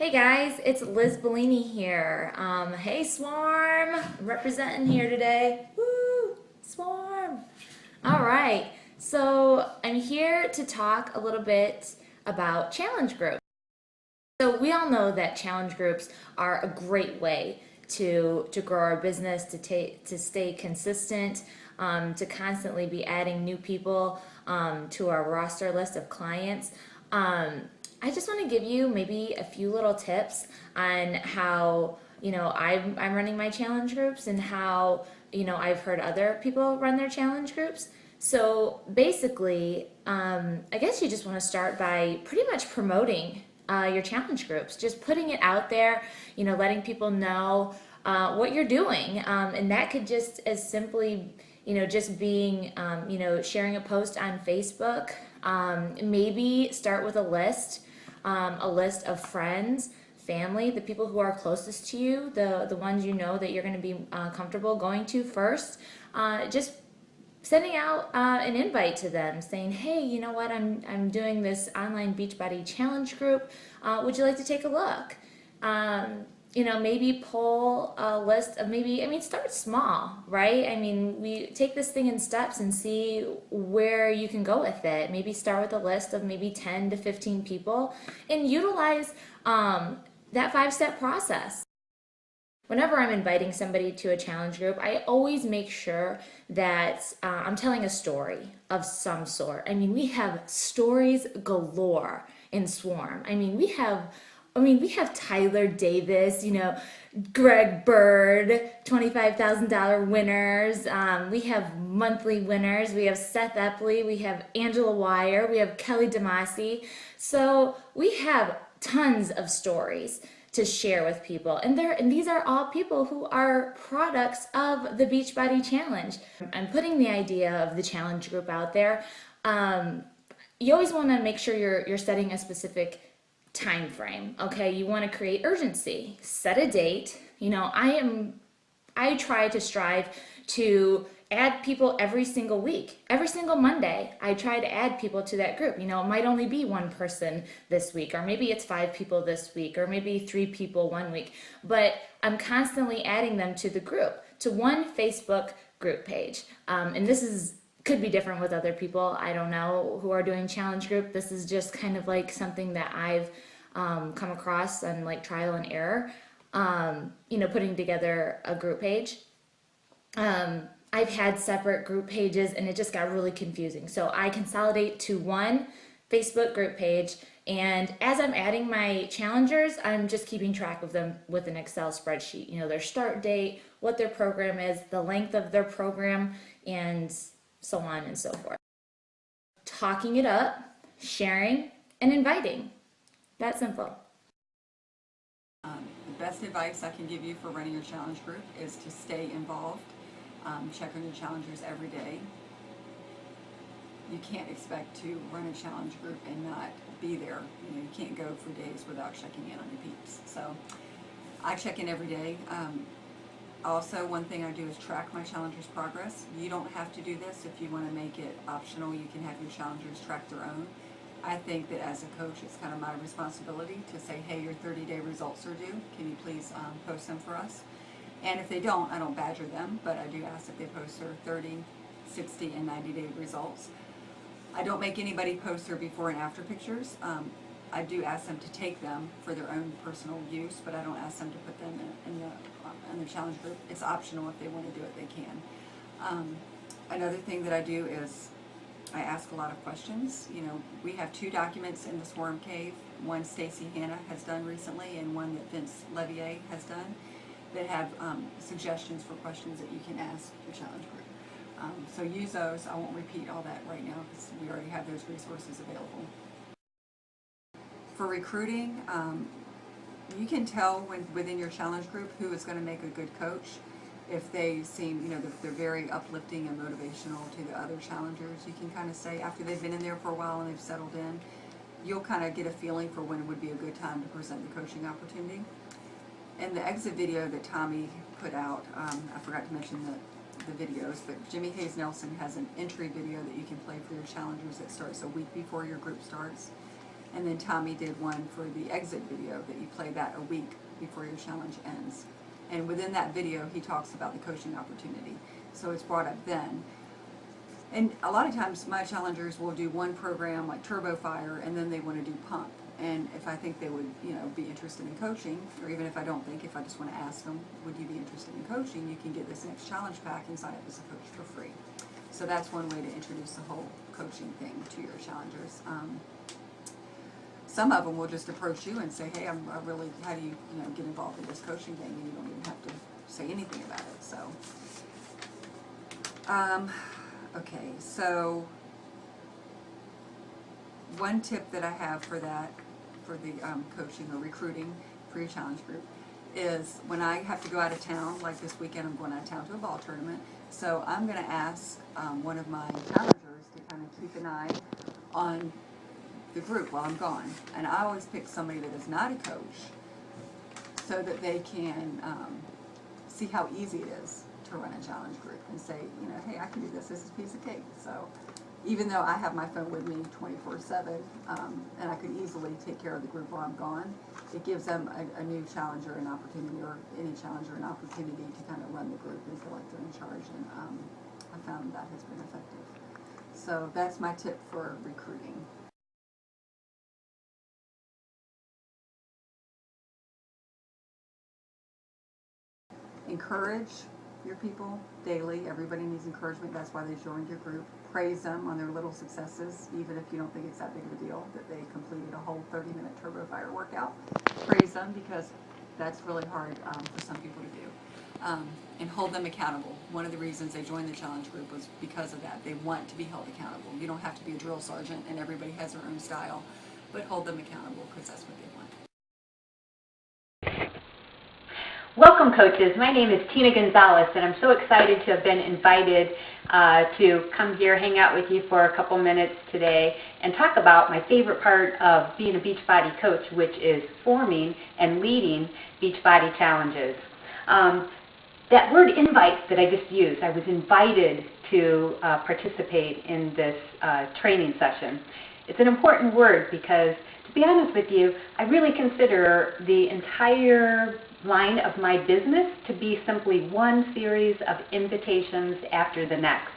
Hey guys, it's Liz Bellini here. Hey Swarm, representing here today. Woo, Swarm. All right, so I'm here to talk a little bit about challenge groups. So we all know that challenge groups are a great way to grow our business, to stay consistent, to constantly be adding new people to our roster list of clients. I just want to give you maybe a few little tips on how I'm running my challenge groups and how I've heard other people run their challenge groups. So basically, I guess you just want to start by pretty much promoting your challenge groups, just putting it out there, letting people know what you're doing. And that could just as simply, just being, sharing a post on Facebook. Maybe start with a list of friends, family, the people who are closest to you, the ones you know that you're going to be comfortable going to first. Just sending out an invite to them saying, hey, you know what, I'm doing this online Beachbody challenge group. Would you like to take a look? Maybe pull a list of start small, right? We take this thing in steps and see where you can go with it. Maybe start with a list of maybe 10 to 15 people and utilize that 5-step process. Whenever I'm inviting somebody to a challenge group, I always make sure that I'm telling a story of some sort. We have stories galore in Swarm. We have Tyler Davis, Greg Bird, $25,000 winners. We have monthly winners. We have Seth Epley. We have Angela Wire. We have Kelly Damasi. So we have tons of stories to share with people, and these are all people who are products of the Beachbody Challenge. I'm putting the idea of the challenge group out there. You always want to make sure you're setting a specific time frame. Okay, you want to create urgency. Set a date. I try to strive to add people every single week. Every single Monday, I try to add people to that group. It might only be one person this week, or maybe it's 5 people this week, or maybe 3 people one week. But I'm constantly adding them to the group, to one Facebook group page. And could be different with other people, I don't know, who are doing challenge group. This is just kind of like something that I've come across and like trial and error, putting together a group page. I've had separate group pages and it just got really confusing. So I consolidate to one Facebook group page, and as I'm adding my challengers, I'm just keeping track of them with an Excel spreadsheet. Their start date, what their program is, the length of their program, and so on and so forth. Talking it up, sharing, and inviting. That simple. The best advice I can give you for running your challenge group is to stay involved. Check on your challengers every day. You can't expect to run a challenge group and not be there. You can't go for days without checking in on your peeps. So I check in every day. Also, one thing I do is track my challengers' progress. You don't have to do this. If you want to make it optional, you can have your challengers track their own. I think that as a coach, it's kind of my responsibility to say, hey, your 30-day results are due. Can you please post them for us? And if they don't, I don't badger them, but I do ask that they post their 30, 60, and 90-day results. I don't make anybody post their before and after pictures. I do ask them to take them for their own personal use, but I don't ask them to put them in the challenge group. It's optional. If they want to do it, they can. Another thing that I do is I ask a lot of questions. We have 2 documents in the Swarm Cave. One Stacy Hanna has done recently, and one that Vince Levier has done, that have suggestions for questions that you can ask your challenge group. So use those. I won't repeat all that right now because we already have those resources available. For recruiting, you can tell within your challenge group who is going to make a good coach. If they seem, that they're very uplifting and motivational to the other challengers, you can kind of say, after they've been in there for a while and they've settled in, you'll kind of get a feeling for when it would be a good time to present the coaching opportunity. In the exit video that Tommy put out, I forgot to mention the videos, but Jimmy Hayes Nelson has an entry video that you can play for your challengers that starts a week before your group starts. And then Tommy did one for the exit video that you play that a week before your challenge ends. And within that video, he talks about the coaching opportunity. So it's brought up then. And a lot of times my challengers will do one program like Turbo Fire, and then they want to do Pump. And if I think they would, be interested in coaching, or even if I don't think, if I just want to ask them, would you be interested in coaching, you can get this next challenge pack and sign up as a coach for free. So that's one way to introduce the whole coaching thing to your challengers. Some of them will just approach you and say, hey, how do you, get involved in this coaching thing, and you don't even have to say anything about it. So, okay, so one tip that I have for that, for the coaching or recruiting for your challenge group, is when I have to go out of town, like this weekend I'm going out of town to a ball tournament, so I'm going to ask one of my challengers to kind of keep an eye on the group while I'm gone. And I always pick somebody that is not a coach so that they can see how easy it is to run a challenge group and say, hey, I can do this. This is a piece of cake. So even though I have my phone with me 24/7, and I could easily take care of the group while I'm gone, it gives them a new challenger an opportunity, or any challenger an opportunity to kind of run the group and feel like they're in charge. And I found that has been effective. So that's my tip for recruiting. Encourage your people daily. Everybody needs encouragement. That's why they joined your group. Praise them on their little successes, even if you don't think it's that big of a deal that they completed a whole 30-minute Turbo Fire workout. Praise them, because that's really hard for some people to do. And hold them accountable. One of the reasons they joined the challenge group was because of that. They want to be held accountable. You don't have to be a drill sergeant, and everybody has their own style, but hold them accountable, because that's what they want. Welcome, coaches. My name is Tina Gonzalez, and I'm so excited to have been invited to come here, hang out with you for a couple minutes today, and talk about my favorite part of being a Beachbody coach, which is forming and leading Beachbody challenges. That word invite that I just used, I was invited to participate in this training session. It's an important word because, to be honest with you, I really consider the entire line of my business to be simply one series of invitations after the next.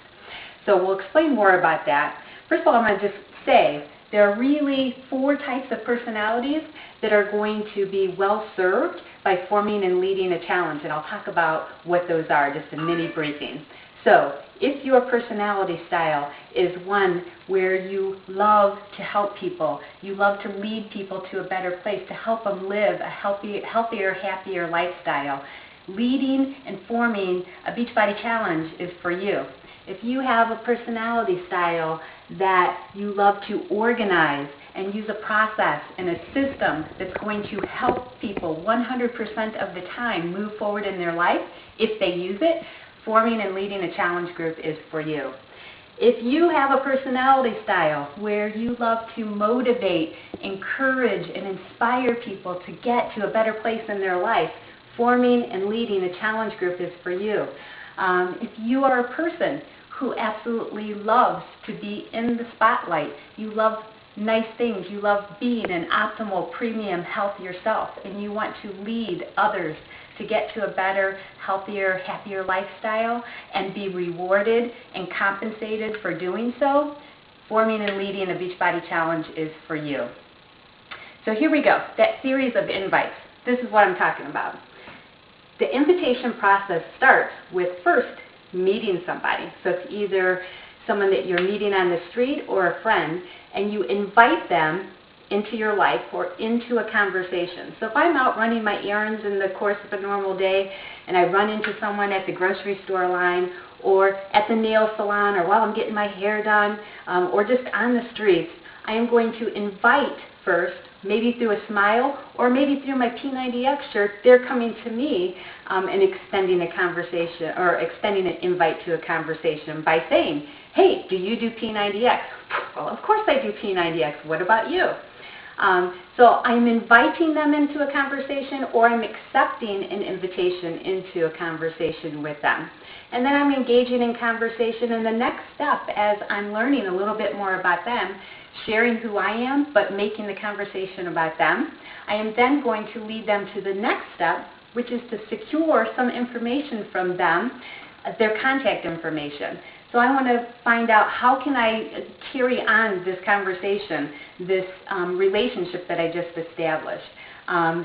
So we'll explain more about that. First of all, I'm going to just say there are really 4 types of personalities that are going to be well served by forming and leading a challenge, and I'll talk about what those are, just a mini briefing. So if your personality style is one where you love to help people, you love to lead people to a better place, to help them live a healthier, happier lifestyle, leading and forming a Beachbody challenge is for you. If you have a personality style that you love to organize and use a process and a system that's going to help people 100% of the time move forward in their life, if they use it, forming and leading a challenge group is for you. If you have a personality style where you love to motivate, encourage, and inspire people to get to a better place in their life, forming and leading a challenge group is for you. If you are a person who absolutely loves to be in the spotlight, you love nice things, you love being an optimal premium health yourself, and you want to lead others to get to a better, healthier, happier lifestyle and be rewarded and compensated for doing so, forming and leading a Beachbody challenge is for you. So here we go, that series of invites. This is what I'm talking about. The invitation process starts with first meeting somebody. So it's either someone that you're meeting on the street or a friend, and you invite them into your life or into a conversation. So if I'm out running my errands in the course of a normal day and I run into someone at the grocery store line or at the nail salon or while I'm getting my hair done or just on the streets, I am going to invite first, maybe through a smile or maybe through my P90X shirt, they're coming to me and extending a conversation or extending an invite to a conversation by saying, hey, do you do P90X? Well, of course I do P90X. What about you? So I'm inviting them into a conversation, or I'm accepting an invitation into a conversation with them. And then I'm engaging in conversation, and the next step, as I'm learning a little bit more about them, sharing who I am, but making the conversation about them, I am then going to lead them to the next step, which is to secure some information from them, their contact information. So I want to find out, how can I carry on this conversation, this relationship that I just established.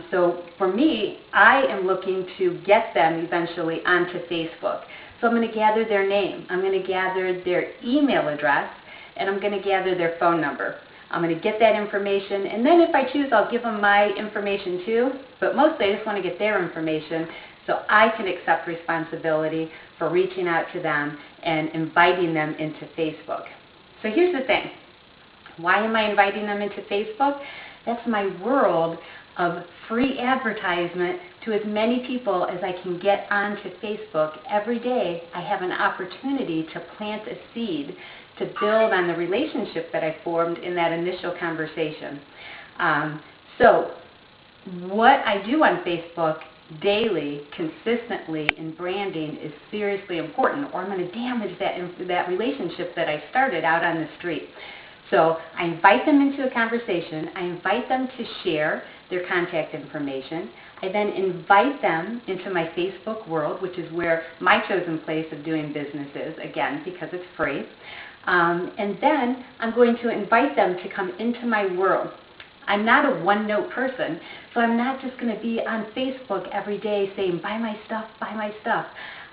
So for me, I am looking to get them eventually onto Facebook. So I'm going to gather their name, I'm going to gather their email address, and I'm going to gather their phone number. I'm going to get that information, and then if I choose, I'll give them my information too, but mostly I just want to get their information so I can accept responsibility for reaching out to them and inviting them into Facebook. So here's the thing. Why am I inviting them into Facebook? That's my world of free advertisement to as many people as I can get onto Facebook. Every day I have an opportunity to plant a seed to build on the relationship that I formed in that initial conversation. So what I do on Facebook daily, consistently in branding is seriously important, or I'm going to damage that relationship that I started out on the street. So I invite them into a conversation. I invite them to share their contact information. I then invite them into my Facebook world, which is where my chosen place of doing business is, again, because it's free. And then I'm going to invite them to come into my world. I'm not a one-note person, so I'm not just going to be on Facebook every day saying, buy my stuff, buy my stuff.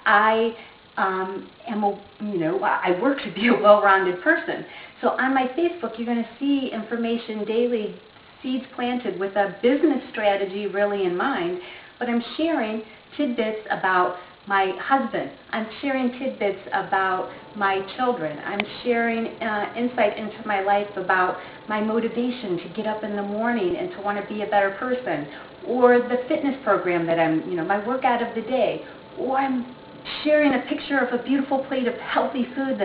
I I work to be a well-rounded person. So on my Facebook, you're going to see information daily, seeds planted with a business strategy really in mind, but I'm sharing tidbits about my husband. I'm sharing tidbits about my children. I'm sharing insight into my life about my motivation to get up in the morning and to want to be a better person, or the fitness program that my workout of the day, or I'm sharing a picture of a beautiful plate of healthy food.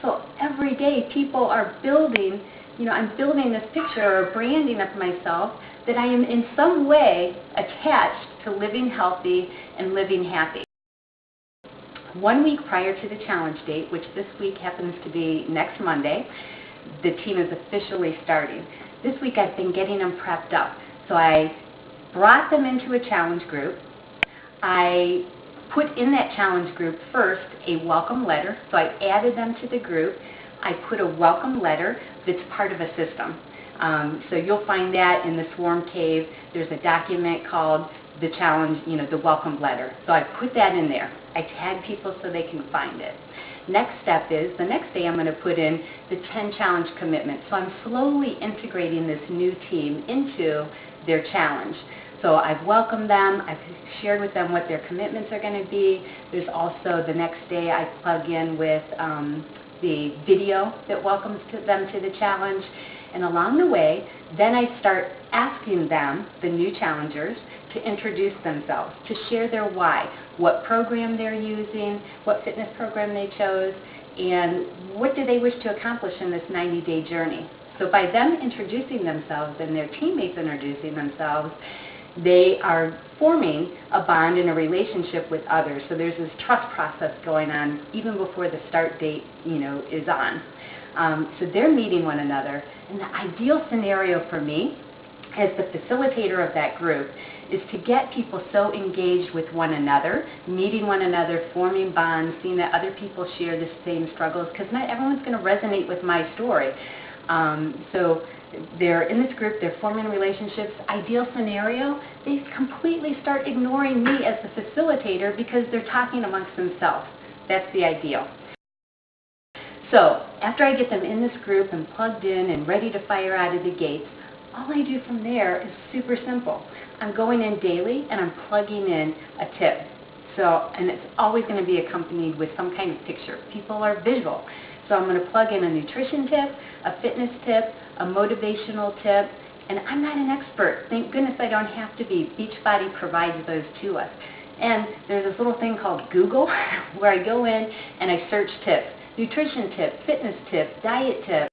So every day people are building, I'm building this picture or branding of myself that I am in some way attached to living healthy and living happy. 1 week prior to the challenge date, which this week happens to be next Monday, the team is officially starting. This week I've been getting them prepped up. So I brought them into a challenge group. I put in that challenge group first a welcome letter. So I added them to the group. I put a welcome letter that's part of a system. So you'll find that in the Swarm Cave. There's a document called the challenge, the welcome letter. So I put that in there. I tag people so they can find it. Next step is, the next day I'm going to put in the 10 challenge commitments. So I'm slowly integrating this new team into their challenge. So I've welcomed them, I've shared with them what their commitments are going to be. There's also the next day I plug in with the video that welcomes them to the challenge. And along the way, then I start asking them, the new challengers, to introduce themselves, to share their why, what program they're using, what fitness program they chose, and what do they wish to accomplish in this 90-day journey. So by them introducing themselves and their teammates introducing themselves, they are forming a bond and a relationship with others. So there's this trust process going on even before the start date, is on. So they're meeting one another. And the ideal scenario for me, as the facilitator of that group, is to get people so engaged with one another, meeting one another, forming bonds, seeing that other people share the same struggles, because not everyone's going to resonate with my story. So they're in this group, they're forming relationships. Ideal scenario, they completely start ignoring me as the facilitator because they're talking amongst themselves. That's the ideal. So after I get them in this group and plugged in and ready to fire out of the gates, all I do from there is super simple. I'm going in daily and I'm plugging in a tip. And it's always going to be accompanied with some kind of picture. People are visual. So I'm going to plug in a nutrition tip, a fitness tip, a motivational tip, and I'm not an expert. Thank goodness I don't have to be. Beachbody provides those to us. And there's this little thing called Google where I go in and I search tips. Nutrition tip, fitness tip, diet tip.